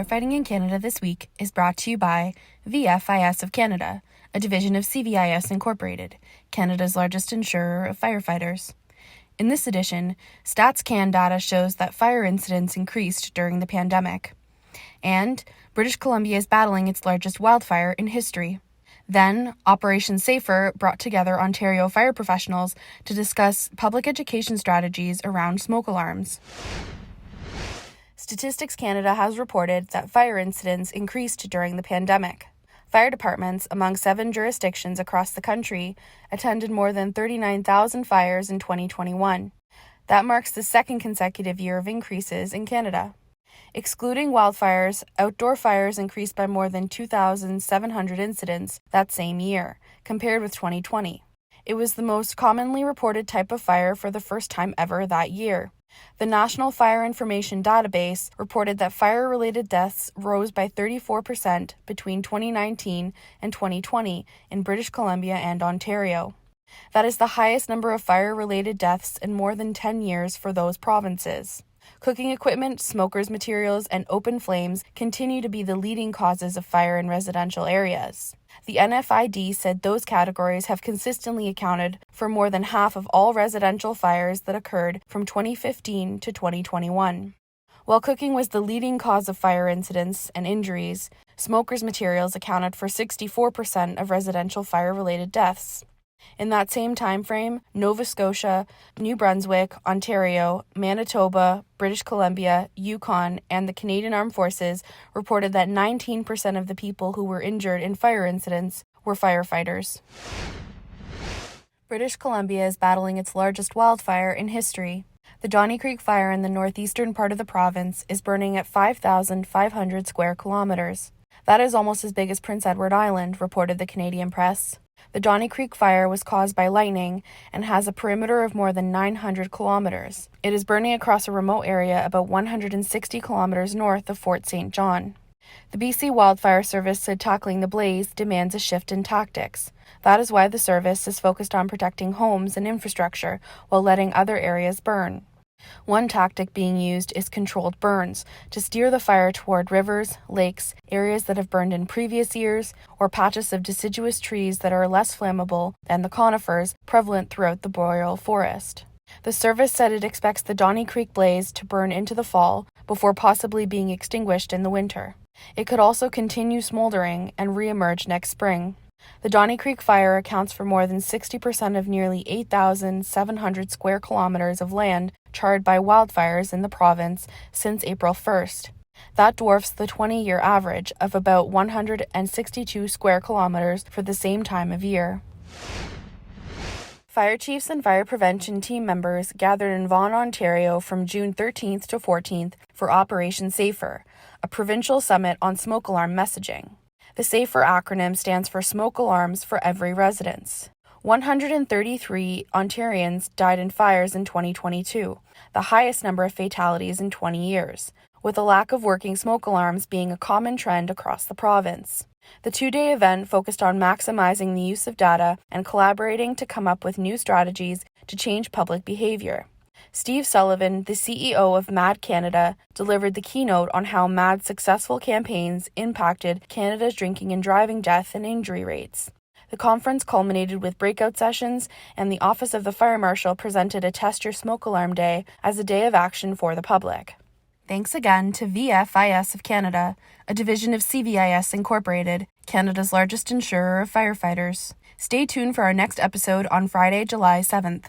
Firefighting in Canada this week is brought to you by VFIS of Canada, a division of CVIS Incorporated, Canada's largest insurer of firefighters. In this edition, StatsCan data shows that fire incidents increased during the pandemic. And British Columbia is battling its largest wildfire in history. Then, Operation Safer brought together Ontario fire professionals to discuss public education strategies around smoke alarms. Statistics Canada has reported that fire incidents increased during the pandemic. Fire departments among 7 jurisdictions across the country attended more than 39,000 fires in 2021. That marks the second consecutive year of increases in Canada. Excluding wildfires, outdoor fires increased by more than 2,700 incidents that same year, compared with 2020. It was the most commonly reported type of fire for the first time ever that year. The National Fire Information Database reported that fire-related deaths rose by 34% between 2019 and 2020 in British Columbia and Ontario. That is the highest number of fire-related deaths in more than 10 years for those provinces. Cooking equipment, smokers' materials, and open flames continue to be the leading causes of fire in residential areas. The NFID said those categories have consistently accounted for more than half of all residential fires that occurred from 2015 to 2021. While cooking was the leading cause of fire incidents and injuries, smokers' materials accounted for 64% of residential fire-related deaths. In that same time frame, Nova Scotia, New Brunswick, Ontario, Manitoba, British Columbia, Yukon, and the Canadian Armed Forces reported that 19% of the people who were injured in fire incidents were firefighters. British Columbia is battling its largest wildfire in history. The Donny Creek Fire in the northeastern part of the province is burning at 5,500 square kilometers. That is almost as big as Prince Edward Island, reported the Canadian press. The Donny Creek Fire was caused by lightning and has a perimeter of more than 900 kilometers. It is burning across a remote area about 160 kilometers north of Fort St. John. The BC Wildfire Service said tackling the blaze demands a shift in tactics. That is why the service is focused on protecting homes and infrastructure while letting other areas burn. One tactic being used is controlled burns, to steer the fire toward rivers, lakes, areas that have burned in previous years, or patches of deciduous trees that are less flammable than the conifers prevalent throughout the boreal forest. The service said it expects the Donny Creek blaze to burn into the fall before possibly being extinguished in the winter. It could also continue smoldering and re-emerge next spring. The Donny Creek Fire accounts for more than 60% of nearly 8,700 square kilometers of land charred by wildfires in the province since April 1st. That dwarfs the 20-year average of about 162 square kilometers for the same time of year. Fire chiefs and fire prevention team members gathered in Vaughan, Ontario from June 13th to 14th for Operation Safer, a provincial summit on smoke alarm messaging. The SAFER acronym stands for Smoke Alarms for Every Residence. 133 Ontarians died in fires in 2022, the highest number of fatalities in 20 years, with a lack of working smoke alarms being a common trend across the province. The 2-day event focused on maximizing the use of data and collaborating to come up with new strategies to change public behavior. Steve Sullivan, the CEO of MAD Canada, delivered the keynote on how MAD's successful campaigns impacted Canada's drinking and driving death and injury rates. The conference culminated with breakout sessions, and the Office of the Fire Marshal presented a Test Your Smoke Alarm Day as a day of action for the public. Thanks again to VFIS of Canada, a division of CVIS Incorporated, Canada's largest insurer of firefighters. Stay tuned for our next episode on Friday, July 7th.